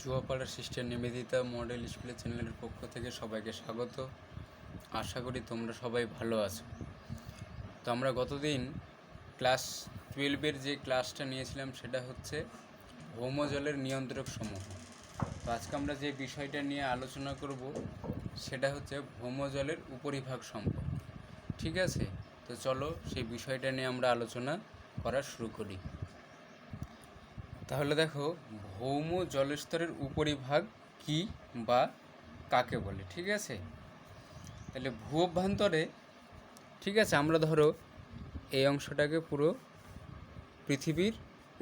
Chuapara sister Nivedita model স্কুলের চ্যানেলের পক্ষ থেকে সবাইকে স্বাগত। আশা করি তোমরা সবাই ভালো আছো। তো আমরা গতদিন ক্লাস 12-এর যে ক্লাসটা নিয়েছিলাম সেটা হচ্ছে ভৌমজলের নিয়ন্ত্রক সমূহ। তো আজকে আমরা যে বিষয়টা নিয়ে আলোচনা করব সেটা হচ্ছে ভৌমজলের উপরিভাগ সম্পর্কে। ঠিক আছে, তো চলো সেই বিষয়টা নিয়ে আমরা আলোচনা করা শুরু করি। তাহলে দেখো, ভৌম জলস্তরের উপরিভাগ কি বা কাকে বলে। ঠিক আছে, তাহলে ভূ অভ্যন্তরে, ঠিক আছে, আমরা ধরো এই অংশটাকে পুরো পৃথিবীর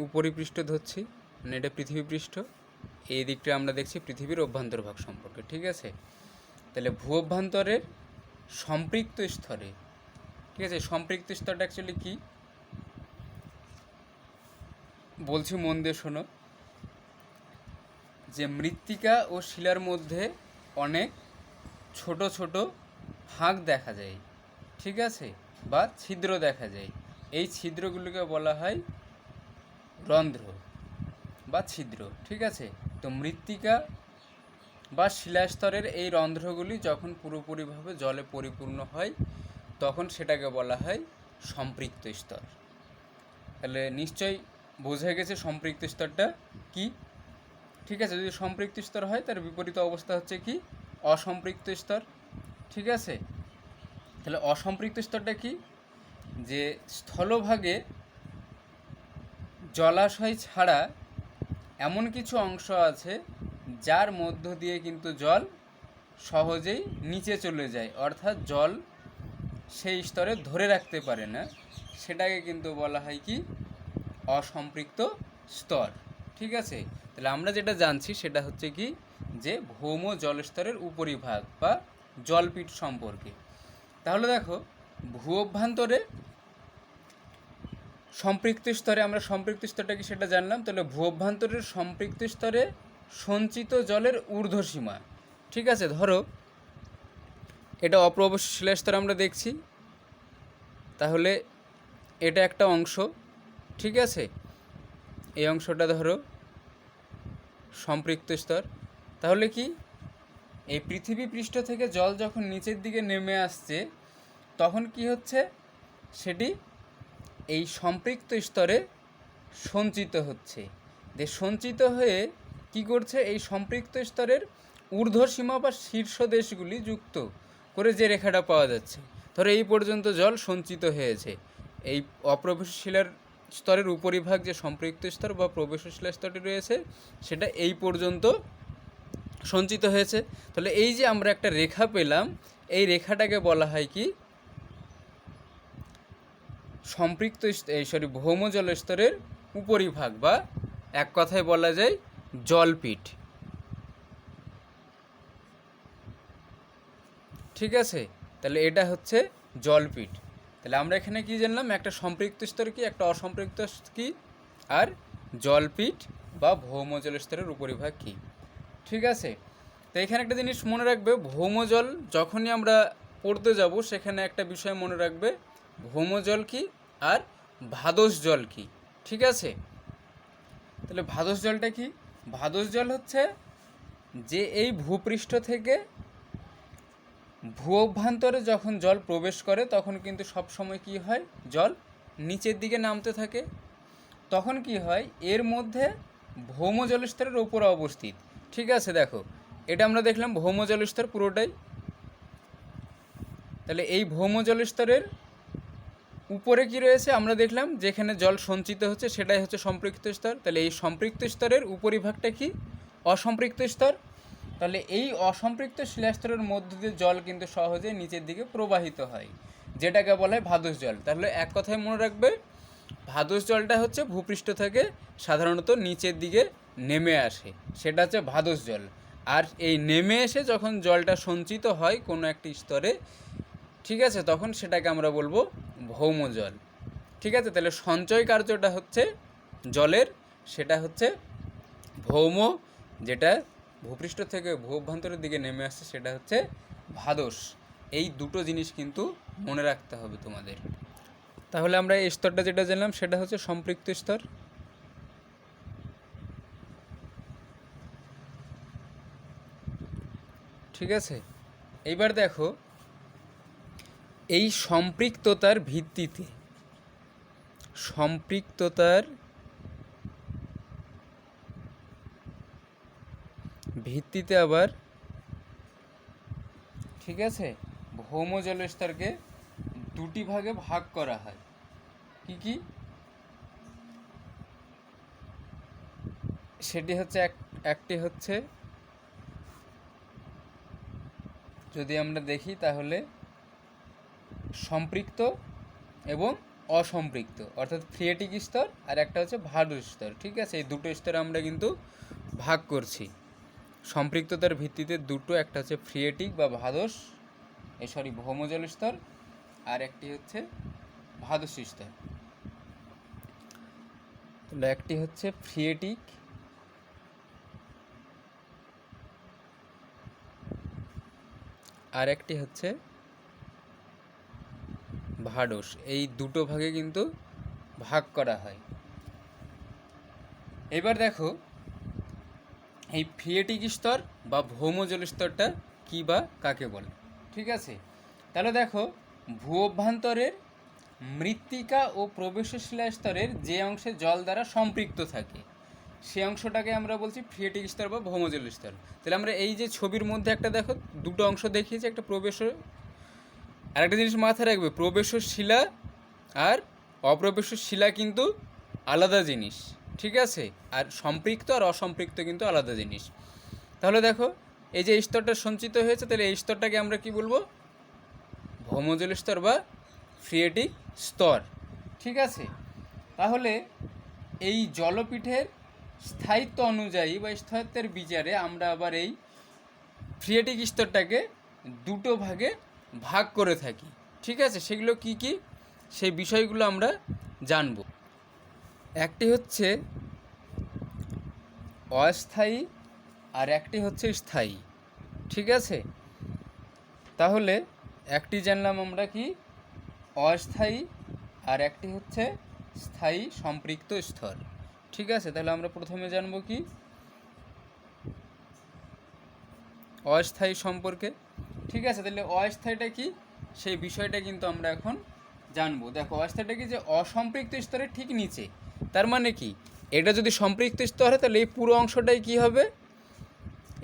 উপরিপৃষ্ঠ ধরছি, মানে এটা পৃথিবী পৃষ্ঠ, এই দিকটা আমরা দেখছি পৃথিবীর অভ্যন্তরভাগ সম্পর্কে। ঠিক আছে, তাহলে ভূ অভ্যন্তরের সম্পৃক্ত স্তরে, ঠিক আছে, সম্পৃক্ত স্তরটা অ্যাকচুয়ালি কী বলছি, মন দিয়ে শোনো। যে মৃত্তিকা ও শিলার মধ্যে অনেক ছোট ছোট ফাঁক দেখা যায়, ঠিক আছে, বা ছিদ্র দেখা যায়। এই ছিদ্রগুলোকে বলা হয় রন্ধ্র বা ছিদ্র। ঠিক আছে, তো মৃত্তিকা বা শিলাস্তরের এই রন্ধ্রগুলি যখন পুরোপুরিভাবে জলে পরিপূর্ণ হয় তখন সেটাকে বলা হয় সম্পৃক্ত স্তর। তাহলে নিশ্চয়ই বোঝা গেছে সম্পৃক্ত স্তরটা কি। ঠিক আছে, যদি সম্পৃক্ত স্তর হয় তার বিপরীত অবস্থা হচ্ছে কি অসম্পৃক্ত স্তর। ঠিক আছে, তাহলে অসম্পৃক্ত স্তরটা কি, যে স্থলভাগে জলাশয় ছাড়া এমন কিছু অংশ আছে যার মধ্য দিয়ে কিন্তু জল সহজেই নিচে চলে যায়, অর্থাৎ জল সেই স্তরে ধরে রাখতে পারে না, সেটাকে কিন্তু বলা হয় কি অসম্পৃক্ত স্তর। ঠিক আছে, তাহলে আমরা যেটা জানছি সেটা হচ্ছে কি যে ভৌম জলস্তরের উপরিভাগ বা জলপীঠ সম্পর্কে। তাহলে দেখো, ভূ অভ্যন্তরে সম্পৃক্ত স্তরে, আমরা সম্পৃক্ত স্তরটা কি সেটা জানলাম। তাহলে ভূ অভ্যন্তরের সম্পৃক্ত স্তরে সঞ্চিত জলের ঊর্ধ্বসীমা। ঠিক আছে, ধরো এটা অপ্রবেশ শিলাস্তর আমরা দেখছি, তাহলে এটা একটা অংশ। ঠিক আছে, এই অংশটা ধরো সম্পৃক্ত স্তর। তাহলে কি এই পৃথিবী পৃষ্ঠ থেকে জল যখন নিচের দিকে নেমে আসছে তখন কি হচ্ছে, সেটি এই সম্পৃক্ত স্তরে সঞ্চিত হচ্ছে। যে সঞ্চিত হয়ে কি করছে, এই সম্পৃক্ত স্তরের ঊর্ধ্বসীমা বা শীর্ষ দেশগুলি যুক্ত করে যে রেখাটা পাওয়া যাচ্ছে, ধরো এই পর্যন্ত জল সঞ্চিত হয়েছে। এই অপ্রবেশশিলার স্তরের উপরিভাগ যে সম্পৃক্ত স্তর বা প্রবেশশিলা স্তরটি রয়েছে সেটা এই পর্যন্ত সঞ্চিত হয়েছে। তাহলে এই যে আমরা একটা রেখা পেলাম, এই রেখাটাকে বলা হয় কি সম্পৃক্ত ভৌম জলস্তরের উপরিভাগ, বা এক কথায় বলা যায় জলপীঠ। ঠিক আছে, তাহলে এটা হচ্ছে জলপীঠ। তাহলে আমরা এখানে কি জানলাম, একটা সম্পৃক্ত স্তর কি, একটা অসম্পৃক্ত কি, আর জলপীঠ বা ভৌম জলস্তরের উপরিভাগ কি। ঠিক আছে, তো এখানে একটা জিনিস মনে রাখবে, ভৌমজল যখনই আমরা পড়তে যাব সেখানে একটা বিষয় মনে রাখবে, ভৌমজল কি আর ভাদস জল কি। ঠিক আছে, তাহলে ভাদস জলটা কি, ভাদস জল হচ্ছে যে এই ভূপৃষ্ঠ থেকে ভূ অভ্যন্তরে যখন জল প্রবেশ করে তখন কিন্তু সব সময় কি হয়, জল নিচের দিকে নামতে থাকে। তখন কি হয়, এর মধ্যে ভৌম জলস্তরের ওপরে অবস্থিত। ঠিক আছে, দেখো এটা আমরা দেখলাম ভৌম জলস্তর পুরোটাই। তাহলে এই ভৌম জলস্তরের উপরে কি রয়েছে আমরা দেখলাম, যেখানে জল সঞ্চিত হচ্ছে সেটাই হচ্ছে সম্পৃক্ত স্তর। তাহলে এই সম্পৃক্ত স্তরের উপরিভাগটা কি অসম্পৃক্ত স্তর। তাহলে এই অসম্পৃক্ত শিলাস্তরের মধ্য দিয়ে জল কিন্তু সহজে নিচের দিকে প্রবাহিত হয়, যেটাকে বলা হয় ভাদস জল। তাহলে এক কথায় মনে রাখবে, ভাদস জলটা হচ্ছে ভূপৃষ্ঠ থেকে সাধারণত নিচের দিকে নেমে আসে, সেটা হচ্ছে ভাদস জল। আর এই নেমে এসে যখন জলটা সঞ্চিত হয় কোনো একটি স্তরে, ঠিক আছে, তখন সেটাকে আমরা বলবো ভৌম জল। ঠিক আছে, তাহলে সঞ্চয় কার্যটা হচ্ছে জলের, সেটা হচ্ছে ভৌম, যেটা ভূপৃষ্ঠ থেকে ভূ অভ্যন্তরের দিকে নেমে আসছে সেটা হচ্ছে ভাদস। এই দুটো জিনিস কিন্তু মনে রাখতে হবে তোমাদের। তাহলে আমরা এই স্তরটা যেটা জানলাম সেটা হচ্ছে সম্পৃক্ত স্তর। ঠিক আছে। এইবার দেখো এই সম্পৃক্ততার ভিত্তিতে আবার, ঠিক আছে, ভৌম জলস্তরকে দুটি ভাগে ভাগ করা হয়। কি কি? সেটি হচ্ছে একটি হচ্ছে, যদি আমরা দেখি তাহলে সম্পৃক্ত এবং অসম্পৃক্ত, অর্থাৎ ফ্রিয়েটিক স্তর, আর একটা হচ্ছে ভাদুস স্তর। ঠিক আছে, এই দুটো স্তরে আমরা কিন্তু ভাগ করছি সম্পৃক্ততার ভিত্তিতে দুটো, একটা হচ্ছে ফ্রিয়েটিক বা ভাদস ভৌমজল স্তর, আর একটি হচ্ছে ভাদস স্তর। তাহলে একটি হচ্ছে ফ্রিয়েটিক আর একটি হচ্ছে ভাদস, এই দুটো ভাগে কিন্তু ভাগ করা হয়। এবার দেখো এই ফ্রিয়েটিক স্তর বা ভৌমজল স্তরটা কী বা কাকে বলে। ঠিক আছে, তাহলে দেখো ভূ অভ্যন্তরের মৃত্তিকা ও প্রবেশশিলা স্তরের যে অংশে জল দ্বারা সম্পৃক্ত থাকে সে অংশটাকে আমরা বলছি ফ্রিয়েটিক স্তর বা ভৌমজল স্তর। তাহলে আমরা এই যে ছবির মধ্যে একটা দেখো দুটো অংশ দেখিয়েছি, একটা প্রবেশ, আর একটা জিনিস মাথায় রাখবে, প্রবেশশিলা আর অপ্রবেশশিলা কিন্তু আলাদা জিনিস। ঠিক আছে, আর সম্পৃক্ত আর অসম্পৃক্ত কিন্তু আলাদা জিনিস। তাহলে দেখো এই যে স্তরটা সঞ্চিত হয়েছে, তাহলে এই স্তরটাকে আমরা কি বলবো? ভৌমজল স্তর বা ফ্রিয়েটিক স্তর। ঠিক আছে, তাহলে এই জলপীঠের স্থায়িত্ব অনুযায়ী বা স্থায়িত্বের বিচারে আমরা আবার এই ফ্রিয়েটিক স্তরটাকে দুটো ভাগে ভাগ করে থাকি। ঠিক আছে, সেগুলো কি কি সেই বিষয়গুলো আমরা জানব। একটি হচ্ছে অস্থায়ী আর একটি হচ্ছে স্থায়ী। ঠিক আছে, তাহলে একটি জানলাম আমরা কি অস্থায়ী, আর একটি হচ্ছে স্থায়ী সম্পৃক্ত স্তর। ঠিক আছে, তাহলে আমরা প্রথমে জানব কি অস্থায়ী সম্পর্কে। ঠিক আছে, তাহলে অস্থায়ীটা কি সেই বিষয়টা কিন্তু আমরা এখন জানবো। দেখো অস্থায়ীটা কি, যে অসম্পৃক্ত স্তরের ঠিক নিচে। তার মানে কি, এটা যদি সম্পৃক্ত স্তর হয় তাহলে এই পুরো অংশটাই কি হবে?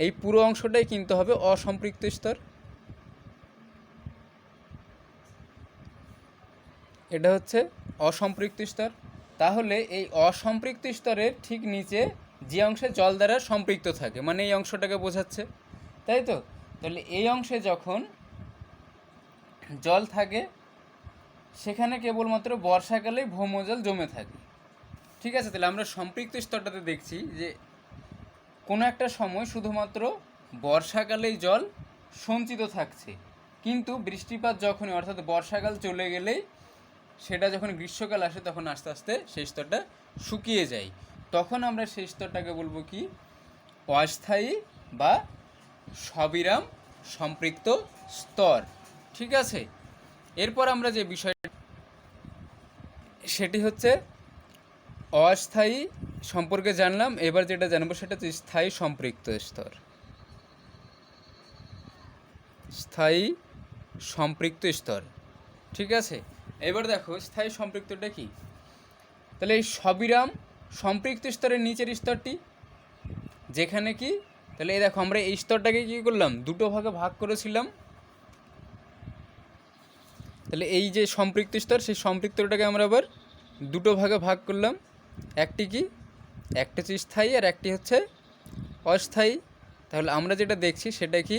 এই পুরো অংশটাই কিন্তু হবে অসম্পৃক্ত স্তর। এটা হচ্ছে অসম্পৃক্ত স্তর। তাহলে এই অসম্পৃক্ত স্তরের ঠিক নিচে যে অংশে জল দ্বারা সম্পৃক্ত থাকে, মানে এই অংশটাকে বোঝাচ্ছে, তাই তো? তাহলে এই অংশে যখন জল থাকে সেখানে কেবলমাত্র বর্ষাকালেই ভৌমজল জমে থাকে। ঠিক আছে, তাহলে আমরা সম্পৃক্ত স্তরটাতে দেখছি যে কোনো একটা সময় শুধুমাত্র বর্ষাকালেই জল সঞ্চিত থাকছে, কিন্তু বৃষ্টিপাত যখনই, অর্থাৎ বর্ষাকাল চলে গেলেই, সেটা যখন গ্রীষ্মকাল আসে তখন আস্তে আস্তে সেই স্তরটা শুকিয়ে যায়। তখন আমরা সেই স্তরটাকে বলবো কি অস্থায়ী বা সবিরাম সম্পৃক্ত স্তর। ঠিক আছে, এরপর আমরা যে বিষয়টা সেটি হচ্ছে অস্থায়ী সম্পর্কে জানলাম। এবার যেটা জানবো সেটা হচ্ছে স্থায়ী সম্পৃক্ত স্তর। স্থায়ী সম্পৃক্ত স্তর। ঠিক আছে, এবার দেখো স্থায়ী সম্পৃক্তটা কি। তাহলে এই সবিরাম সম্পৃক্ত স্তরের নিচের স্তরটি যেখানে কি, তাহলে এই দেখো আমরা এই স্তরটাকে কী করলাম, দুটো ভাগে ভাগ করেছিলাম। তাহলে এই যে সম্পৃক্ত স্তর, সেই সম্পৃক্তটাকে আমরা আবার দুটো ভাগে ভাগ করলাম। একটি কি, একটা হচ্ছে স্থায়ী আর একটি হচ্ছে অস্থায়ী। তাহলে আমরা যেটা দেখছি সেটা কি,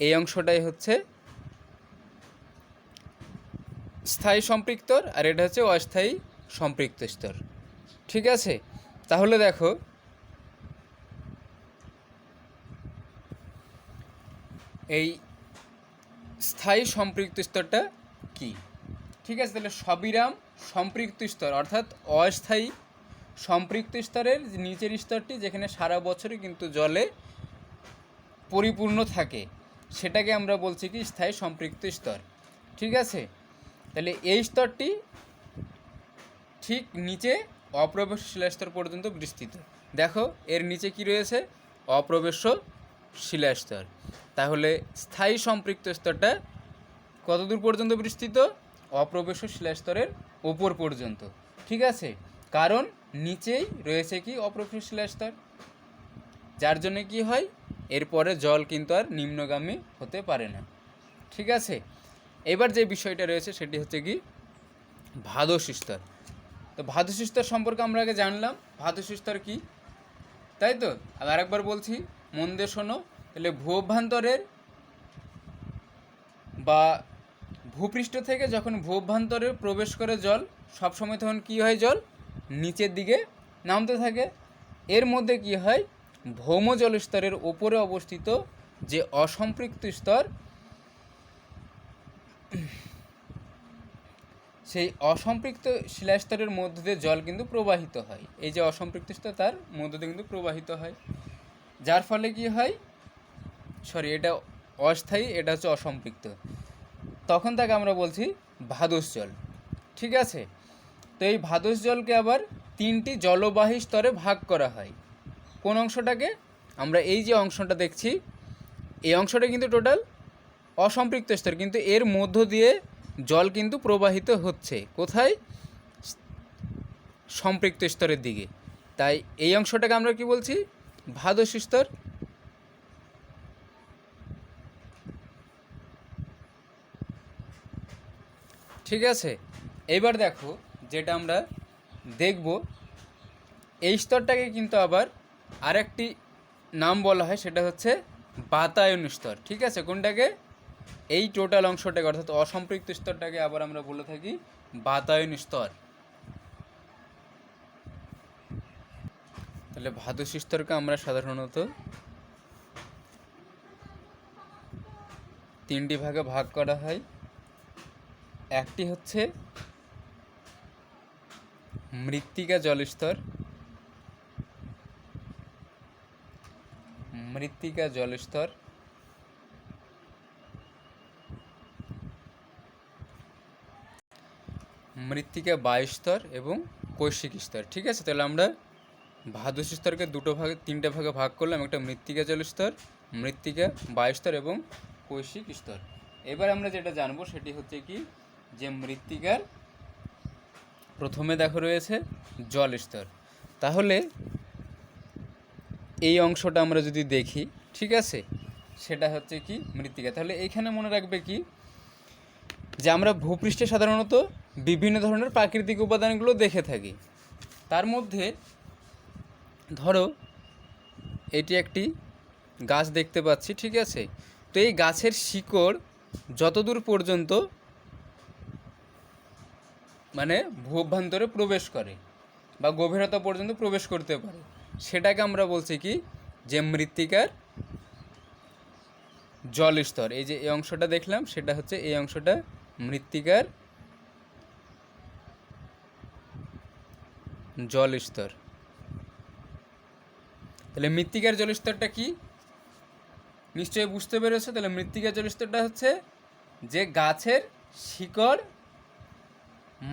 এই অংশটাই হচ্ছে স্থায়ী সম্পৃক্ত আর এটা হচ্ছে অস্থায়ী সম্পৃক্ত স্তর। ঠিক আছে, তাহলে দেখো এই স্থায়ী সম্পৃক্ত স্তরটা কি। ঠিক আছে, তাহলে সবিরাম সম্পৃক্ত স্তর অর্থাৎ অস্থায়ী সম্পৃক্ত স্তরের নিচের স্তরটি যেখানে সারা বছরই কিন্তু জলে পরিপূর্ণ থাকে সেটাকে আমরা বলছি কি স্থায়ী সম্পৃক্ত স্তর। ঠিক আছে, তাহলে এই স্তরটি ঠিক নিচে অপ্রবেশ্য শিলাস্তর পর্যন্ত বিস্তৃত। দেখো এর নিচে কি রয়েছে, অপ্রবেশ্য শিলাস্তর। তাহলে স্থায়ী সম্পৃক্ত স্তরটা কতদূর পর্যন্ত বিস্তৃত? অপ্রবেশ্য শিলাস্তরের ওপর পর্যন্ত। ঠিক আছে, কারণ নিচেই রয়েছে কি অপ্রবেশ্য শিলাস্তর, যার জন্য কি হয়, এরপরে জল কিন্তু আর নিম্নগামী হতে পারে না। ঠিক আছে, এবার যে বিষয়টা রয়েছে সেটি হচ্ছে কি ভাদশ স্তর। তো ভাদশ স্তর সম্পর্কে আমরা আগে জানলাম ভাদশ স্তর কি, তাই তো? আর একবার বলছি, মন দিয়ে শোনো। তাহলে ভূ অভ্যন্তরের বা ভূপৃষ্ঠ থেকে যখন ভূ অভ্যন্তরে প্রবেশ করে জল, সবসময় তখন কী হয়, জল নিচের দিকে নামতে থাকে। এর মধ্যে কি হয়, ভৌম জলস্তরের ওপরে অবস্থিত যে অসম্পৃক্ত স্তর, সেই অসম্পৃক্ত শিলাস্তরের মধ্য দিয়ে জল কিন্তু প্রবাহিত হয়। এই যে অসম্পৃক্ত স্তর, তার মধ্য দিয়ে কিন্তু প্রবাহিত হয়, যার ফলে কি হয়, এটা অস্থায়ী, এটা হচ্ছে অসম্পৃক্ত, তখন তাকে আমরা বলছি ভাদশ জল। ঠিক আছে, তো এই ভাদশ জলকে আবার 3টি জলবাহী স্তরে ভাগ করা হয়। কোন অংশটাকে? আমরা এই যে অংশটা দেখছি, এই অংশটা কিন্তু টোটাল অসম্পৃক্ত স্তর, কিন্তু এর মধ্য দিয়ে জল কিন্তু প্রবাহিত হচ্ছে কোথায়? সম্পৃক্ত স্তরের দিকে। তাই এই অংশটাকে আমরা কি বলছি? ভাদশ স্তর। ঠিক আছে, এবার দেখো যেটা আমরা দেখব, এই স্তরটাকে কিন্তু আবার আরেকটি নাম বলা হয়, সেটা হচ্ছে বাতায়ন স্তর। ঠিক আছে, কোনটাকে? এই টোটাল অংশটাকে, অর্থাৎ অসম্পৃক্ত স্তরটাকে আবার আমরা বলে থাকি বাতায়ন স্তর। তাহলে ভাদশ স্তরকে আমরা সাধারণত 3টি ভাগে ভাগ করা হয়। একটি হচ্ছে মৃত্তিকা জলস্তর, মৃত্তিকা জলস্তর, মৃত্তিকা বায়ুস্তর এবং কৈশিক স্তর। ঠিক আছে, তাহলে আমরা ভাদশ স্তরকে 3টে ভাগে ভাগ করলাম। একটা মৃত্তিকা জলস্তর, মৃত্তিকা বায়ুস্তর এবং কৈশিক স্তর। এবার আমরা যেটা জানবো সেটি হচ্ছে কি, যে মৃত্তিকার প্রথমে দেখো রয়েছে জল স্তর। তাহলে এই অংশটা আমরা যদি দেখি, ঠিক আছে, সেটা হচ্ছে কি মৃত্তিকা। তাহলে এইখানে মনে রাখবে কি, যে আমরা ভূপৃষ্ঠে সাধারণত বিভিন্ন ধরনের প্রাকৃতিক উপাদানগুলো দেখে থাকি। তার মধ্যে ধরো এটি একটি গাছ দেখতে পাচ্ছি, ঠিক আছে, তো এই গাছের শিকড় যতদূর পর্যন্ত মানে ভূ অভ্যন্তরে প্রবেশ করে বা গভীরতা পর্যন্ত প্রবেশ করতে পারে, সেটাকে আমরা বলছি কি, যে মৃত্তিকার জল স্তর। এই যে এই অংশটা দেখলাম, সেটা হচ্ছে এই অংশটা মৃত্তিকার জল স্তর। তাহলে মৃত্তিকার জল স্তরটা কি, নিশ্চয়ই বুঝতে পেরেছো। তাহলে মৃত্তিকার জল স্তরটা হচ্ছে যে গাছের শিকড়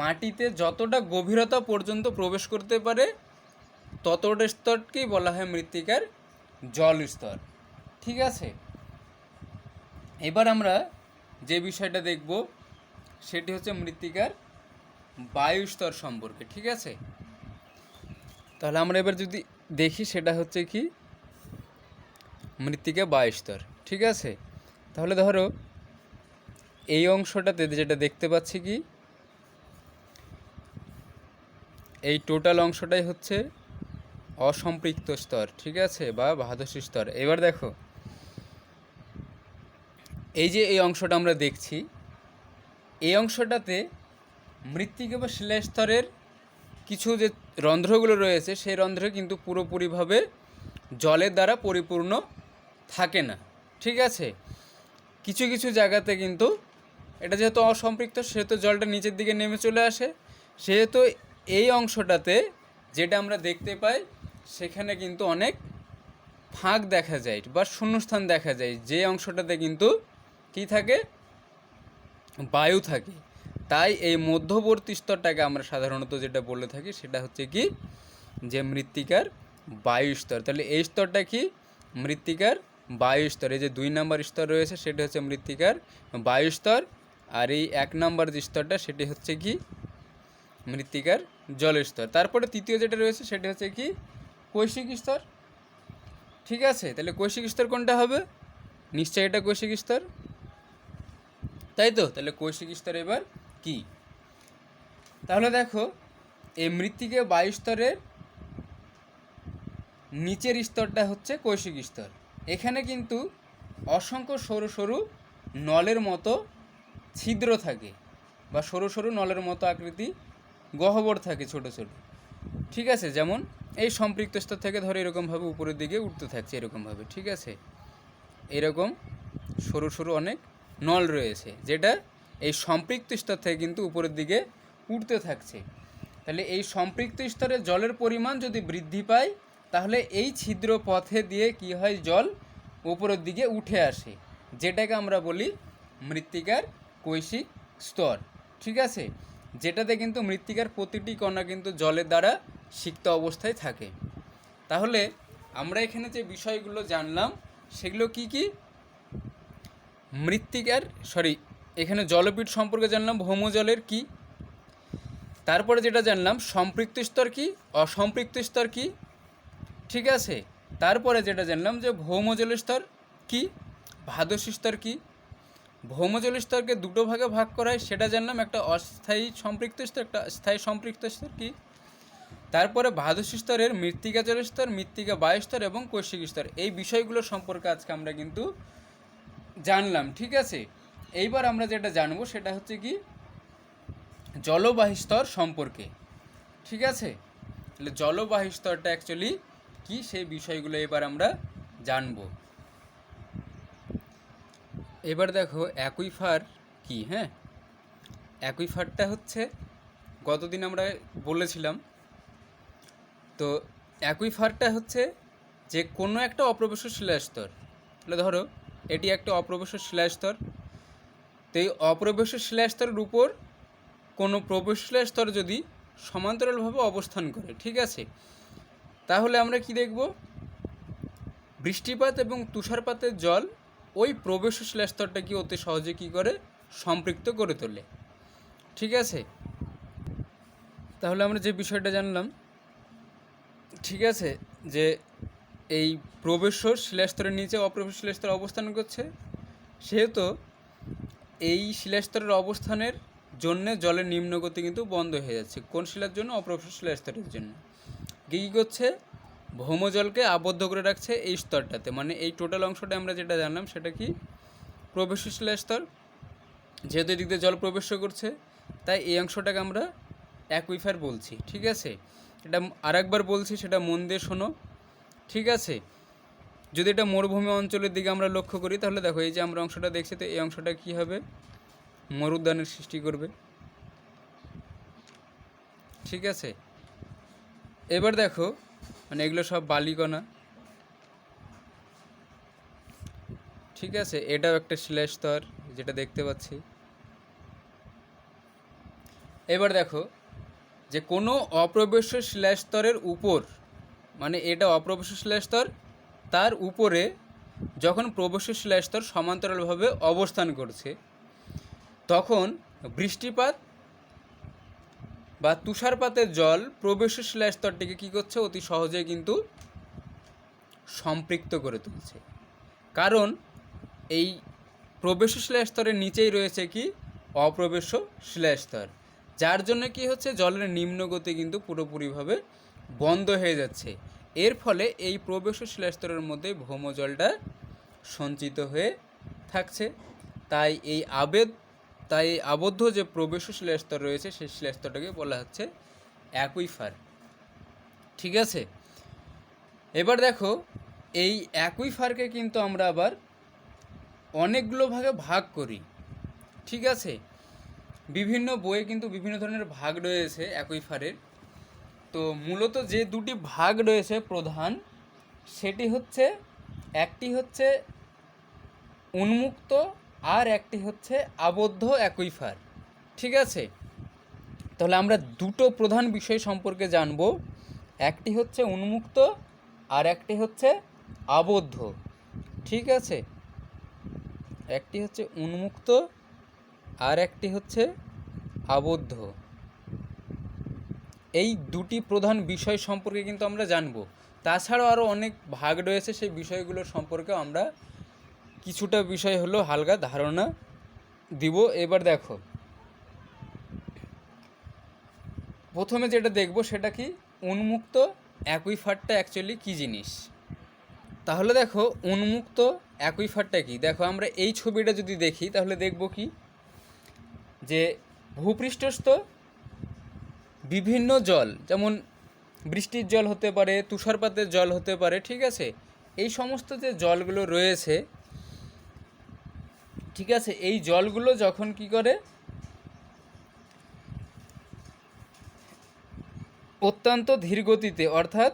মাটিতে যতটা গভীরতা পর্যন্ত প্রবেশ করতে পারে ততটা স্তরকেই বলা হয় মৃত্তিকার জল স্তর। ঠিক আছে, এবার আমরা যে বিষয়টা দেখব সেটি হচ্ছে মৃত্তিকার বায়ু স্তর সম্পর্কে। ঠিক আছে, তাহলে আমরা এবার যদি দেখি, সেটা হচ্ছে কি মৃত্তিকা বায়ু স্তর। ঠিক আছে, তাহলে ধরো এই অংশটাতে যেটা দেখতে পাচ্ছি কি, এই টোটাল অংশটাই হচ্ছে অসম্পৃক্ত স্তর। ঠিক আছে, বা ভাদশ স্তর। এবার দেখো এই যে এই অংশটা আমরা দেখছি, এই অংশটাতে মৃত্তিকা বা শিলাস্তরের কিছু যে রন্ধ্রগুলো রয়েছে, সেই রন্ধ্র কিন্তু পুরোপুরিভাবে জলের দ্বারা পরিপূর্ণ থাকে না। ঠিক আছে, কিছু কিছু জায়গাতে কিন্তু এটা যেহেতু অসম্পৃক্ত, সেহেতু জলটা নিচের দিকে নেমে চলে আসে। সেহেতু এই অংশটাতে যেটা আমরা দেখতে পাই, সেখানে কিন্তু অনেক ফাঁক দেখা যায় বা শূন্যস্থান দেখা যায়, যে অংশটাতে কিন্তু কী থাকে, বায়ু থাকে। তাই এই মধ্যবর্তী স্তরটাকে আমরা সাধারণত যেটা বলে থাকি সেটা হচ্ছে কি, যে মৃত্তিকার বায়ু স্তর। তাহলে এই স্তরটা কি, মৃত্তিকার বায়ু স্তর। এই যে 2 নম্বর স্তর রয়েছে সেটা হচ্ছে মৃত্তিকার বায়ু স্তর, আর এই 1 নম্বর যে স্তরটা সেটি হচ্ছে কি মৃত্তিকার জল স্তর। তারপরে তৃতীয় যেটা রয়েছে সেটা হচ্ছে কি কৈশিক স্তর। ঠিক আছে, তাহলে কৈশিক স্তর কোনটা হবে? নিশ্চয়ই এটা কৈশিক স্তর, তাই তো? তাহলে কৈশিক স্তর এবার কি? তাহলে দেখো এই মৃত্তিকা বায়ু স্তরের নিচের স্তরটা হচ্ছে কৈশিক স্তর। এখানে কিন্তু অসংখ্য সরু সরু নলের মতো ছিদ্র থাকে, বা সরু সরু নলের মতো আকৃতি গহ্বর থাকে ছোট ছোট। ঠিক আছে, যেমন এই সম্পৃক্ত স্তর থেকে ধরে এরকমভাবে উপরের দিকে উঠতে থাকছে এরকমভাবে। ঠিক আছে, এরকম সরু সরু অনেক নল রয়েছে, যেটা এই সম্পৃক্ত স্তর থেকে কিন্তু উপরের দিকে উঠতে থাকছে। তাহলে এই সম্পৃক্ত স্তরে জলের পরিমাণ যদি বৃদ্ধি পায়, তাহলে এই ছিদ্র পথে দিয়ে কি হয়, জল উপরের দিকে উঠে আসে, যেটাকে আমরা বলি মৃত্তিকার কৈশিক স্তর। ঠিক আছে, যেটাতে কিন্তু মৃত্তিকার প্রতিটি কণা কিন্তু জলের দ্বারা সিক্ত অবস্থায় থাকে। তাহলে আমরা এখানে যে বিষয়গুলো জানলাম সেগুলো কি কি? মৃত্তিকার এখানে জলপীঠ সম্পর্কে জানলাম, ভৌমজলের কি, তারপরে যেটা জানলাম সম্পৃক্ত স্তর কি, অসম্পৃক্ত স্তর কি। ঠিক আছে, তারপরে যেটা জানলাম যে ভৌমজল স্তর কি, ভাদস্য স্তর কি। ভৌমজল স্তরকে দুটো ভাগে ভাগ করা হয় সেটা জানলাম, একটা অস্থায়ী সম্পৃক্ত স্তর, একটা স্থায়ী সম্পৃক্ত স্তর কি। তারপরে ভাদস্য স্তরের মৃত্তিকা জল স্তর, মৃত্তিকা বায়ু স্তর এবং কৈশিক স্তর, এই বিষয়গুলো সম্পর্কে আজকে আমরা কিন্তু জানলাম। ঠিক আছে, এইবার আমরা যেটা জানবো সেটা হচ্ছে কি জলবাহী স্তর সম্পর্কে। ঠিক আছে, তাহলে জলবাহী স্তরটা অ্যাকচুয়ালি কি সেই বিষয়গুলো এবার আমরা জানবো। এবার দেখো অ্যাকুইফার কি। হ্যাঁ, অ্যাকুইফারটা হচ্ছে গতদিন আমরা বলেছিলাম, তো অ্যাকুইফারটা হচ্ছে যে কোনো একটা অপ্রবেশ্য শিলাস্তর। তাহলে ধরো এটি একটা অপ্রবেশ্য শিলাস্তর, তো এই অপ্রবেশ্য শিলাস্তরের উপর কোনো প্রবেশ্য শিলাস্তর যদি সমান্তরালভাবে অবস্থান করে, ঠিক আছে, তাহলে আমরা কি দেখব, বৃষ্টিপাত এবং তুষারপাতের জল ওই প্রবেশ্য শিলাস্তরটাকে অতি সহজে কী করে, সম্পৃক্ত করে তোলে। ঠিক আছে, তাহলে আমরা যে বিষয়টা জানলাম, ঠিক আছে, যে এই প্রবেশ্য শিলাস্তরের নিচে অপ্রবেশ্য শিলাস্তর অবস্থান করছে, সেহেতু এই শিলাস্তরের অবস্থানের জন্য জলের নিম্নগতি কিন্তু বন্ধ হয়ে যাচ্ছে। কোন শিলার জন্য? অপ্রবেশ্য শিলাস্তরের জন্য। কী করছে, ভৌমজলকে আবদ্ধ করে রাখছে এই স্তরটাতে, মানে এই টোটাল অংশটা আমরা যেটা জানলাম সেটা কি প্রবেশ্য শিলাস্তর। যেহেতু এদিক দিয়ে জল প্রবেশ করছে, তাই এই অংশটাকে আমরা অ্যাকুইফার বলছি। ঠিক আছে, এটা আরেকবার বলছি, সেটা মন দিয়ে শোনো। ঠিক আছে, যদি এটা মরুভূমি অঞ্চলের দিকে আমরা লক্ষ্য করি, তাহলে দেখো এই যে আমরা অংশটা দেখছি, তো এই অংশটা কী হবে, মরুদ্যানের সৃষ্টি করবে। ঠিক আছে, এবার দেখো মানে এগুলো সব বালিকণা। ঠিক আছে, এটাও একটা শিলাস্তর যেটা দেখতে পাচ্ছি। এবার দেখো যে কোনো অপ্রবেশ্য শিলাস্তরের উপর, মানে এটা অপ্রবেশ্য শিলাস্তর, তার উপরে যখন প্রবেশ্য শিলাস্তর সমান্তরালভাবে অবস্থান করছে, তখন বৃষ্টিপাত বা তুষারপাতের জল প্রবেশ্য শিলাস্তরটিকে কী করছে, অতি সহজে কিন্তু সম্পৃক্ত করে তুলছে। কারণ এই প্রবেশ্য শিলাস্তরের নিচেই রয়েছে কি অপ্রবেশ্য শিলাস্তর, যার জন্য কি হচ্ছে, জলের নিম্নগতি কিন্তু পুরোপুরিভাবে বন্ধ হয়ে যাচ্ছে। এর ফলে এই প্রবেশ্য শিলাস্তরের মধ্যে ভৌমজলটা সঞ্চিত হয়ে থাকছে। তাই এই আবদ্ধ যে প্রবেশ্য শিলাস্তর রয়েছে সেই শিলাস্তরটাকে বলা হচ্ছে অ্যাকুইফার। ঠিক আছে, এবার দেখো এই অ্যাকুইফারকে কিন্তু আমরা আবার অনেকগুলো ভাগে ভাগ করি। ঠিক আছে, বিভিন্ন বইয়ে কিন্তু বিভিন্ন ধরনের ভাগ রয়েছে অ্যাকুইফারের। তো মূলত যে দুটি ভাগ রয়েছে প্রধান, সেটি হচ্ছে, একটি হচ্ছে উন্মুক্ত আর একটি হচ্ছে আবদ্ধ অ্যাকুইফার। ঠিক আছে, তাহলে আমরা দুটো প্রধান বিষয় সম্পর্কে জানব, একটি হচ্ছে উন্মুক্ত আর একটি হচ্ছে আবদ্ধ। ঠিক আছে, একটি হচ্ছে উন্মুক্ত আর একটি হচ্ছে আবদ্ধ। এই দুটি প্রধান বিষয় সম্পর্কে কিন্তু আমরা জানব। তাছাড়াও আরও অনেক ভাগ রয়েছে, সেই বিষয়গুলোর সম্পর্কেও আমরা কিছুটা বিষয় হলো হালকা ধারণা দিব। এবার দেখো, প্রথমে যেটা দেখব সেটা কি, উন্মুক্ত অ্যাকুইফারটা অ্যাকচুয়ালি কী জিনিস। তাহলে দেখো উন্মুক্ত অ্যাকুইফারটা কি, দেখো আমরা এই ছবিটা যদি দেখি তাহলে দেখব কি, যে ভূপৃষ্ঠস্থ বিভিন্ন জল, যেমন বৃষ্টির জল হতে পারে, তুষারপাতের জল হতে পারে, ঠিক আছে, এই সমস্ত যে জলগুলো রয়েছে, ঠিক আছে, এই জলগুলো যখন কি করে অত্যন্ত ধীর গতিতে অর্থাৎ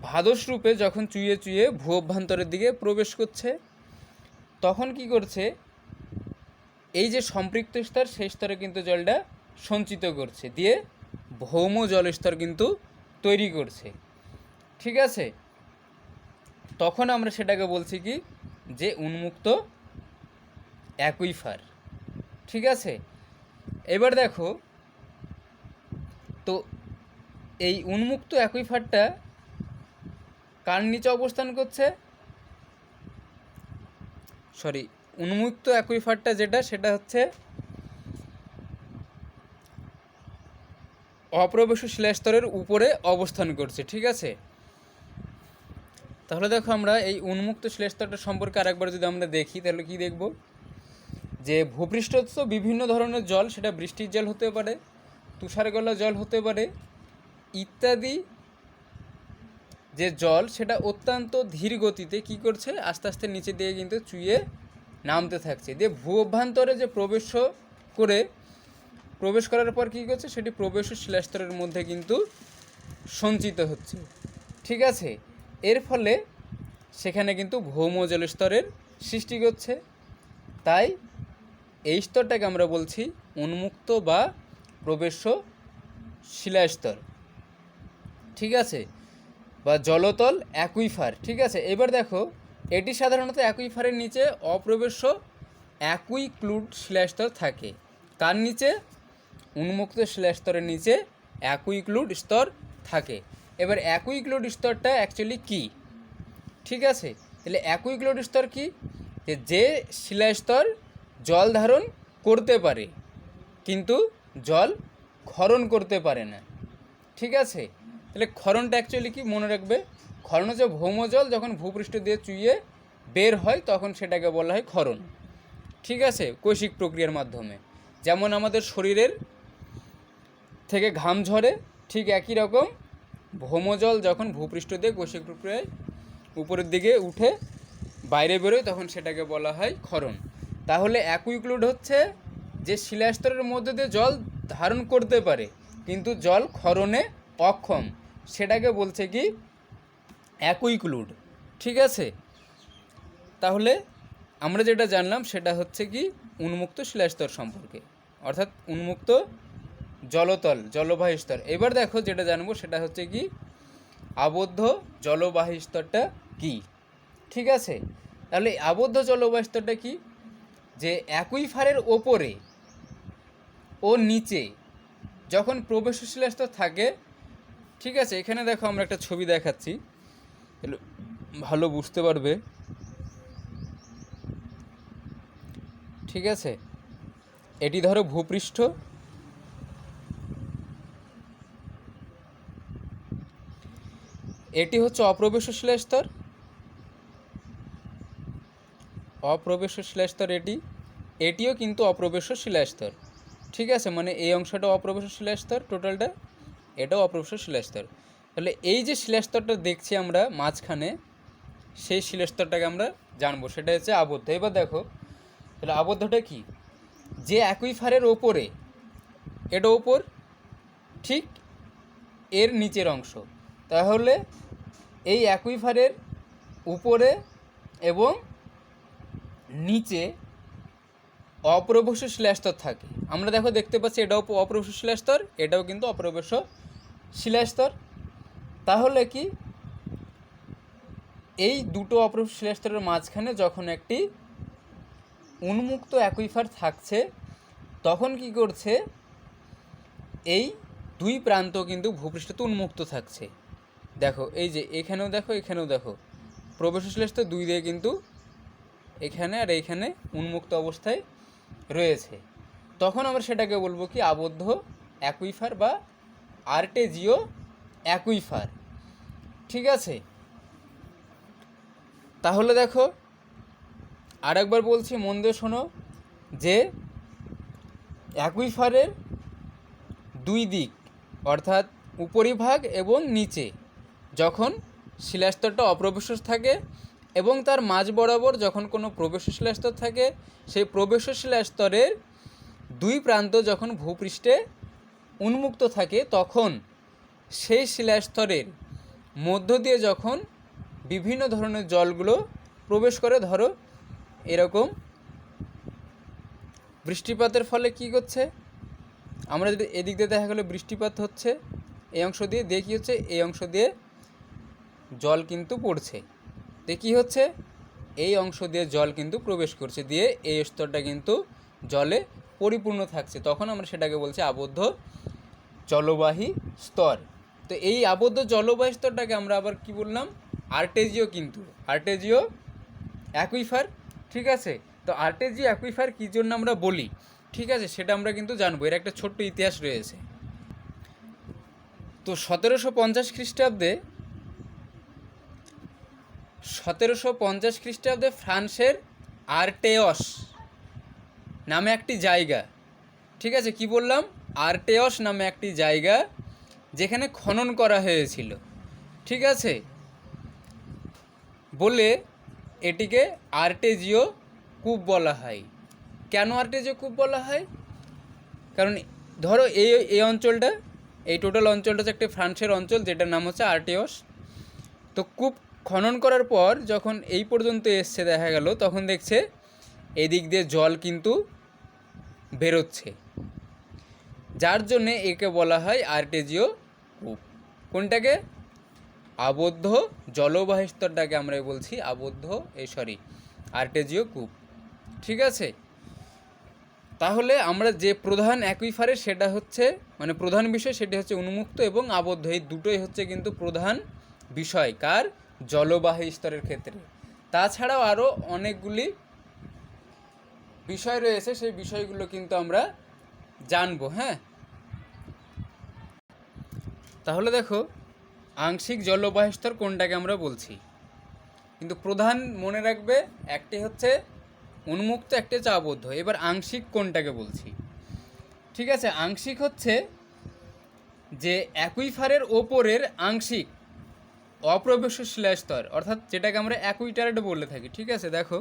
ভাদস রূপে যখন চুইয়ে চুইয়ে ভূ অভ্যন্তরের দিকে প্রবেশ করছে, তখন কি করছে, এই যে সম্পৃক্ত স্তর সেই স্তরে কিন্তু জলটা সঞ্চিত করছে, দিয়ে ভৌম জলস্তর কিন্তু তৈরি করছে। ঠিক আছে, তখন আমরা সেটাকে বলছি কি, যে উন্মুক্ত অ্যাকুইফার। ঠিক আছে, এবার দেখো তো এই উন্মুক্ত অ্যাকুইফারটা কার নিচে অবস্থান করছে, উন্মুক্ত অ্যাকুইফারটা যেটা, সেটা হচ্ছে অপ্রবেশ্য শিলাস্তরের উপরে অবস্থান করছে। ঠিক আছে, তাহলে দেখো আমরা এই উন্মুক্ত শিলাস্তরটা সম্পর্কে আরেকবার যদি আমরা দেখি তাহলে কি দেখব, যে ভূপৃষ্ঠস্থ বিভিন্ন ধরনের জল, সেটা বৃষ্টির জল হতে পারে, তুষার গলা জল হতে পারে ইত্যাদি, যে জল সেটা অত্যন্ত ধীর গতিতে কি করছে, আস্তে আস্তে নিচে দিয়ে কিন্তু চুইয়ে নামতে থাকছে, দিয়ে ভূ অভ্যন্তরে যে প্রবেশ করার পর কী করছে, সেটি প্রবেশ শিলাস্তরের মধ্যে কিন্তু সঞ্চিত হচ্ছে। ঠিক আছে, এর ফলে সেখানে কিন্তু ভৌম জলস্তরের সৃষ্টি করছে। তাই এই স্তরটাকে আমরা বলছি উন্মুক্ত বা প্রবেশ্য শিলাস্তর। ঠিক আছে, বা জলতল অ্যাকুইফার। ঠিক আছে, এবার দেখো এটি সাধারণত অ্যাকুইফারের নিচে অপ্রবেশ্য অ্যাকুইক্লুড শিলাস্তর থাকে। তার নিচে, উন্মুক্ত শিলাস্তরের নিচে অ্যাকুইক্লুড স্তর থাকে। এবার অ্যাকুইক্লুড স্তরটা অ্যাকচুয়ালি কি, ঠিক আছে, তাহলে অ্যাকুইক্লুড স্তর কি, যে শিলাস্তর জল ধারণ করতে পারে কিন্তু জল ক্ষরণ করতে পারে না। ঠিক আছে, তাহলে ক্ষরণটা অ্যাকচুয়ালি কি মনে রাখবে, ক্ষরণ হচ্ছে ভৌম জল যখন ভূপৃষ্ঠ দিয়ে চুইয়ে বের হয় তখন সেটাকে বলা হয় ক্ষরণ। ঠিক আছে, কৈশিক প্রক্রিয়ার মাধ্যমে, যেমন আমাদের শরীরের থেকে ঘাম ঝরে, ঠিক একই রকম ভৌম জল যখন ভূপৃষ্ঠ দিয়ে কৈশিক প্রক্রিয়ায় উপরের দিকে উঠে বাইরে বেরোয় তখন সেটাকে বলা হয় ক্ষরণ। তাহলে অ্যাকুইক্লুড হচ্ছে যে শিলাস্তরের মধ্যে দিয়ে জল ধারণ করতে পারে কিন্তু জল ক্ষরণে অক্ষম, সেটাকে বলছে কি, অ্যাকুইক্লুড। ঠিক আছে, তাহলে আমরা যেটা জানলাম সেটা হচ্ছে কি উন্মুক্ত শিলাস্তর সম্পর্কে, অর্থাৎ উন্মুক্ত জলতল জলবাহী স্তর। এবার দেখো যেটা জানবো সেটা হচ্ছে কি আবদ্ধ জলবাহী স্তরটা কি। ঠিক আছে, তাহলে আবদ্ধ জলবাহী স্তরটা কি, যে অ্যাকুইফারের ওপরে ও নিচে যখন প্রবেশশীল স্তর থাকে। ঠিক আছে, এখানে দেখো আমরা একটা ছবি দেখাচ্ছি, ভালো বুঝতে পারবে। ঠিক আছে, এটি ধরো ভূপৃষ্ঠ, এটি হচ্ছে অপ্রবেশশীল স্তর, অপ্রবেশশীল স্তর এটিও কিন্তু অপ্রবেশশীল স্তর। ঠিক আছে, মানে এই অংশটা অপ্রবেশশীল স্তর, টোটালটা এটাও অপ্রবেশশীল স্তর। তাহলে এই যে শিলাস্তরটা দেখছি আমরা মাঝখানে, সেই শিলাস্তরটাকে আমরা জানবো, সেটা হচ্ছে আবদ্ধ। এবার দেখো তাহলে আবদ্ধটা কি, যে অ্যাকুইফারের ওপরে, এটা ওপর, ঠিক এর নিচের অংশ, তাহলে এই অ্যাকুইফারের উপরে এবং নিচে অপ্রবেশ্য শিলাস্তর থাকে। আমরা দেখো দেখতে পাচ্ছি এটাও অপ্রবেশ্য শিলাস্তর, এটাও কিন্তু অপ্রবেশ্য শিলাস্তর। তাহলে কি এই দুটো অপ্রবেশ শিলাস্তরের মাঝখানে যখন একটি উন্মুক্ত অ্যাকুইফার থাকছে তখন কি করছে, এই দুই প্রান্ত কিন্তু ভূপৃষ্ঠতে উন্মুক্ত থাকছে। দেখো এই যে এখানেও দেখো, এখানেও দেখো, প্রবেশ শিলাস্তর দুই দিয়ে কিন্তু এখানে আর এইখানে উন্মুক্ত অবস্থায় রয়েছে। তখন আমরা সেটাকে বলবো কি আবদ্ধ অ্যাকুইফার বা আর্টেজিও অ্যাকুইফার। ঠিক আছে, তাহলে দেখো আরেকবার বলছি, মন দিয়ে শোনো, যে অ্যাকুইফারের দুই দিক অর্থাৎ উপরিভাগ এবং নিচে যখন শিলাস্তরটা অপ্রবেশ থাকে এবং তার মাঝ বরাবর যখন কোনো প্রবেশ শিলাস্তর থাকে, সেই প্রবেশ শিলাস্তরের দুই প্রান্ত যখন ভূপৃষ্ঠে উন্মুক্ত থাকে তখন সেই শিলাস্তরের মধ্য দিয়ে যখন বিভিন্ন ধরনের জলগুলো প্রবেশ করে, ধরো এরকম বৃষ্টিপাতের ফলে কি করছে, আমরা যদি এদিক দিয়ে দেখা গেলো বৃষ্টিপাত হচ্ছে, এই অংশ দিয়ে কী হচ্ছে, এই অংশ দিয়ে জল কিন্তু পড়ছে, কী হচ্ছে, এই অংশ দিয়ে জল কিন্তু প্রবেশ করছে, দিয়ে এই স্তরটা কিন্তু জলে পরিপূর্ণ থাকছে। তখন আমরা সেটাকে বলছি আবদ্ধ জলবাহী স্তর। তো এই আবদ্ধ জলবাহী স্তরটাকে আমরা আবার কি বললাম, আর্টেজিও, কিন্তু আর্টেজিও অ্যাকুইফার। ঠিক আছে, তো আর্টেজিও অ্যাকুইফার কী জন্য আমরা বলি, ঠিক আছে, সেটা আমরা কিন্তু জানবো। এর একটা ছোট্ট ইতিহাস রয়েছে। তো 1750 খ্রিস্টাব্দে ফ্রান্সের আর্টেয়স নামে একটি জায়গা, ঠিক আছে, কি বললাম, আর্টেয়স নামে একটি জায়গা যেখানে খনন করা হয়েছিল, ঠিক আছে, বলে এটিকে আর্টেজিও কূপ বলা হয়। কেন আর্টেজিও কূপ বলা হয়, কারণ ধরো এই অঞ্চলটা, এই টোটাল অঞ্চলটা হচ্ছে একটি ফ্রান্সের অঞ্চল যেটার নাম হচ্ছে আর্টেয়স। তো কূপ খনন করার পর যখন এই পর্যন্ত এসছে দেখা গেল, তখন দেখছে এদিক দিয়ে জল কিন্তু বেরোচ্ছে, যার জন্যে একে বলা হয় আর্টেজিও কূপ। কোনটাকে, আবদ্ধ জলবাহী স্তরটাকে আমরা বলছি আর্টেজিও কূপ। ঠিক আছে, তাহলে আমরা যে প্রধান অ্যাকুইফারে সেটা হচ্ছে, মানে প্রধান বিষয় সেটি হচ্ছে উন্মুক্ত এবং আবদ্ধ, এই দুটোই হচ্ছে কিন্তু প্রধান বিষয় কার, জলবাহী স্তরের ক্ষেত্রে। তাছাড়াও আরও অনেকগুলি বিষয় রয়েছে, সেই বিষয়গুলো কিন্তু আমরা জানবো। হ্যাঁ, তাহলে দেখো আংশিক জলবাহী স্তর কোনটাকে আমরা বলছি, কিন্তু প্রধান মনে রাখবে, একটি হচ্ছে উন্মুক্ত, একটি হচ্ছে আবদ্ধ। এবার আংশিক কোনটাকে বলছি, ঠিক আছে, আংশিক হচ্ছে যে অ্যাকুইফারের ওপরের আংশিক অপ্রবেশ্য শিলাস্তর, অর্থাৎ যেটাকে আমরা অ্যাকুইটারেট বলে থাকি। ঠিক আছে, দেখো,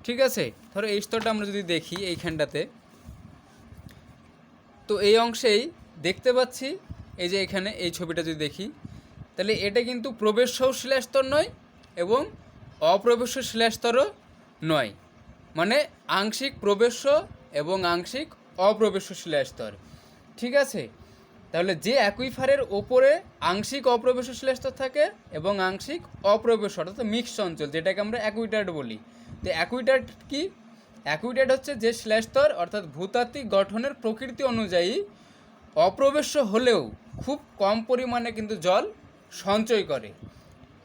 ঠিক আছে, ধরো এই স্তরটা আমরা যদি দেখি এইখানটাতে, তো এই অংশেই দেখতে পাচ্ছি, এই যে এখানে এই ছবিটা যদি দেখি, তাহলে এটা কিন্তু প্রবেশ্য শিলাস্তর নয় এবং অপ্রবেশ্য শিলাস্তরও নয়, মানে আংশিক প্রবেশ্য এবং আংশিক অপ্রবেশ্য শিলাস্তর। ঠিক আছে, তাহলে যে অ্যাকুইফারের ওপরে আংশিক অপ্রবেশ্য শিলাস্তর থাকে এবং আংশিক অপ্রবেশ্য অর্থাৎ মিক্সড অঞ্চল, যেটাকে আমরা অ্যাকুইটার্ড বলি। তো অ্যাকুইটার্ড কি, অ্যাকুইটার্ড হচ্ছে যে শিলাস্তর অর্থাৎ ভূতাত্ত্বিক গঠনের প্রকৃতি অনুযায়ী অপ্রবেশ্য হলেও খুব কম পরিমাণে কিন্তু জল সঞ্চয় করে,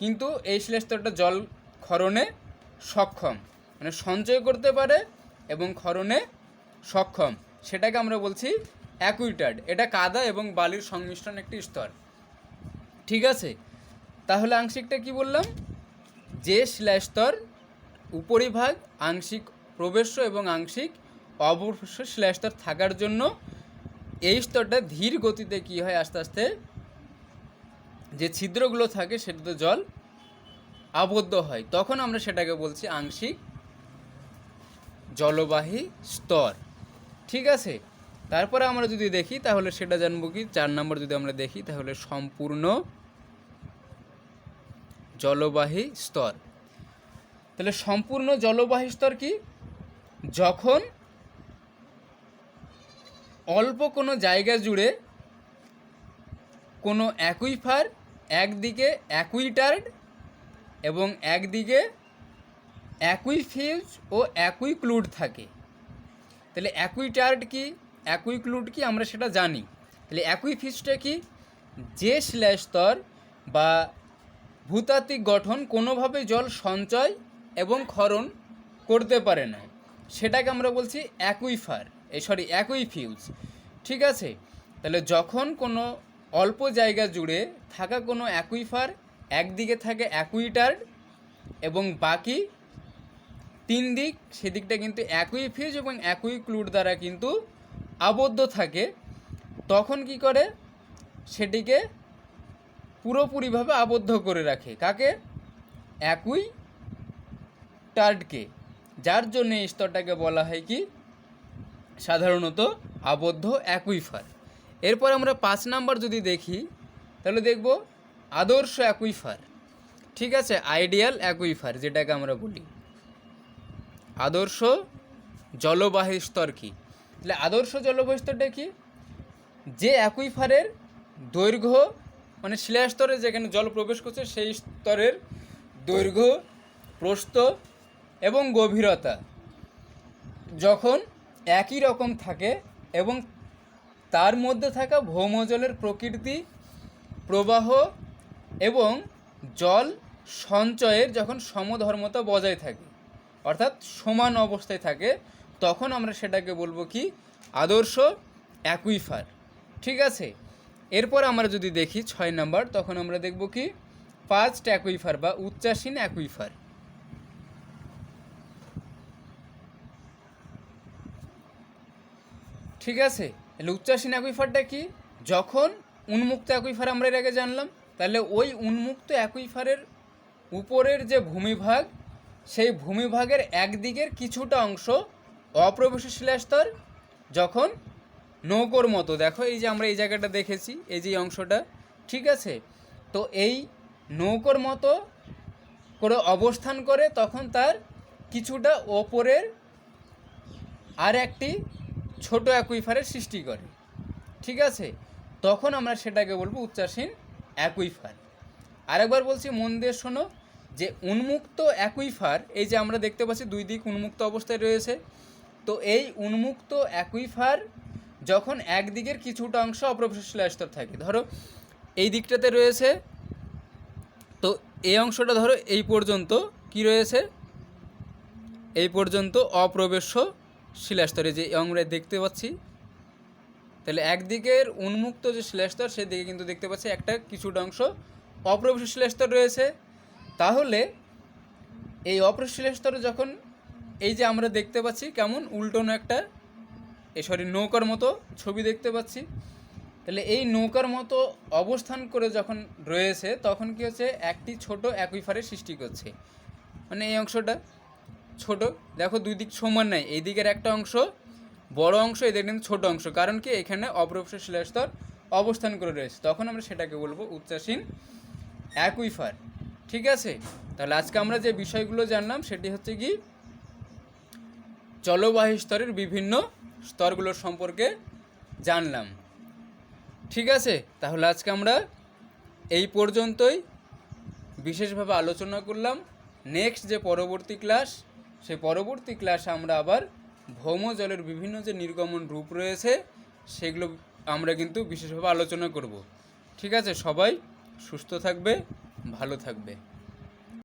কিন্তু এই শিলাস্তরটা জল ক্ষরণে সক্ষম, মানে সঞ্চয় করতে পারে এবং ক্ষরণে সক্ষম, সেটাকে আমরা বলছি অ্যাকুইটার্ড। এটা কাদা এবং বালির সংমিশ্রণ একটি স্তর। ঠিক আছে, তাহলে আংশিকটা কি বললাম, যে শিলাস্তর উপরিভাগ আংশিক প্রবেশ্য এবং আংশিক অপ্রবেশ্য শিলাস্তর থাকার জন্য এই স্তরটা ধীর গতিতে কি হয়, আস্তে আস্তে যে ছিদ্রগুলো থাকে সেটাতে জল আবদ্ধ হয়, তখন আমরা সেটাকে বলছি আংশিক জলবাহী স্তর। ঠিক আছে, তারপরে আমরা যদি দেখি তাহলে সেটা জানবো কি, 4 নম্বর যদি আমরা দেখি তাহলে সম্পূর্ণ জলবাহী স্তর। তাহলে সম্পূর্ণ জলবাহী স্তর কি, যখন অল্প কোনো জায়গা জুড়ে কোনো অ্যাকুইফার একদিকে অ্যাকুইটার্ড এবং একদিকে একই ফিউজ ও একই ক্লুড থাকে। তাহলে একই টার্ড কি, একই ক্লুড কি, আমরা সেটা জানি। তাহলে একই ফিউজটা কি, যে শিলা স্তর বা ভূতাত্ত্বিক গঠন কোনোভাবে জল সঞ্চয় এবং ক্ষরণ করতে পারে না, সেটাকে আমরা বলছি অ্যাকুইফার, একই ফিউজ। ঠিক আছে, তাহলে যখন কোনো অল্প জায়গা জুড়ে থাকা কোনো অ্যাকুইফার একদিকে থাকে অ্যাকুইটার্ড এবং বাকি 3 দিক, সেদিকটা কিন্তু একই ফিউজ এবং একই ক্লুড দ্বারা কিন্তু আবদ্ধ থাকে, তখন কি করে, সেটিকে পুরোপুরিভাবে আবদ্ধ করে রাখে। কাকে? একই টার্ডকে, যার জন্য এই স্তরটাকে বলা হয় কি, সাধারণত আবদ্ধ অ্যাকুইফার। এরপর আমরা 5 নাম্বার যদি দেখি, তাহলে দেখব আদর্শ অ্যাকুইফার। ঠিক আছে, আইডিয়াল অ্যাকুইফার যেটাকে আমরা বলি। আদর্শ জলবাহী স্তর কি? তাহলে আদর্শ জলবাহী স্তরটা কি? যে অ্যাকুইফারের দৈর্ঘ্য, মানে শিলাস্তরে যেখানে জল প্রবেশ করছে সেই স্তরের দৈর্ঘ্য, প্রস্থ এবং গভীরতা যখন একই রকম থাকে এবং তার মধ্যে থাকা ভৌমজলের প্রকৃতি, প্রবাহ এবং জল সঞ্চয়ের যখন সমধর্মতা বজায় থাকে, অর্থাৎ সমান অবস্থায় থাকে, তখন আমরা সেটাকে বলবো কি, আদর্শ অ্যাকুইফার। ঠিক আছে, এরপর আমরা যদি দেখি 6 নাম্বার, তখন আমরা দেখব কি, পাঁচড অ্যাকুইফার বা উচ্চাসীন অ্যাকুইফার। ঠিক আছে, তাহলে উচ্চাসীন অ্যাকুইফারটা কি? যখন উন্মুক্ত অ্যাকুইফার আমরা এর আগে জানলাম, তাহলে ওই উন্মুক্ত অ্যাকুইফারের উপরের যে ভূমিভাগ, সেই ভূমিভাগের একদিকের কিছুটা অংশ অপ্রবেশ শিলাস্তর যখন নৌকোর মতো, দেখো এই যে আমরা এই জায়গাটা দেখেছি, এই যে অংশটা, ঠিক আছে, তো এই নৌকোর মতো করে অবস্থান করে, তখন তার কিছুটা ওপরের আর একটি ছোট অ্যাকুইফারের সৃষ্টি করে। ঠিক আছে, তখন আমরা সেটাকে বলবো উচ্চাসীন অ্যাকুইফার। আরেকবার বলছি, মন দিয়ে শোনো, যে উন্মুক্ত অ্যাকুইফার, এই যে আমরা দেখতে পাচ্ছি দুই দিক উন্মুক্ত অবস্থায় রয়েছে, তো এই উন্মুক্ত অ্যাকুইফার যখন একদিকের কিছুটা অংশ অপ্রবেশ শিলাস্তর থাকে, ধরো এই দিকটাতে রয়েছে, তো এই অংশটা ধরো এই পর্যন্ত কি রয়েছে, এই পর্যন্ত অপ্রবেশ্য শিলাস্তরে যে আমরা দেখতে পাচ্ছি, তাহলে একদিকের উন্মুক্ত যে শিলাস্তর সেদিকে কিন্তু দেখতে পাচ্ছি একটা কিছুটা অংশ অপ্রবেশ শিলাস্তর রয়েছে। তাহলে এই অপ্রবেশ শিলাস্তরে যখন এই যে আমরা দেখতে পাচ্ছি কেমন উল্টোনো একটা নৌকার মতো ছবি দেখতে পাচ্ছি, তাহলে এই নৌকার মতো অবস্থান করে যখন রয়েছে, তখন কি হচ্ছে, একটি ছোট অ্যাকুইফারের সৃষ্টি করছে। মানে এই অংশটা ছোট, দেখো দুই দিক সমান নাই, এই দিকের একটা অংশ বড় অংশ, এদের কিন্তু ছোট অংশ, কারণ কি এখানে অপ্রবেশ শিলাস্তর অবস্থান করে রয়েছে, তখন আমরা সেটাকে বলবো উচ্চাসীন অ্যাকুইফার। ঠিক আছে, তাহলে আজকে আমরা যে বিষয়গুলো জানলাম সেটি হচ্ছে কি, জলবাহী স্তরের বিভিন্ন স্তরগুলোর সম্পর্কে জানলাম। ঠিক আছে, তাহলে আজকে আমরা এই পর্যন্তই বিশেষভাবে আলোচনা করলাম। নেক্সট যে পরবর্তী ক্লাস, সেই পরবর্তী ক্লাসে আমরা আবার ভৌম জলের বিভিন্ন যে নির্গমন রূপ রয়েছে সেগুলো আমরা কিন্তু বিশেষভাবে আলোচনা করব। ঠিক আছে, সবাই সুস্থ থাকবে, ভালো থাকবে।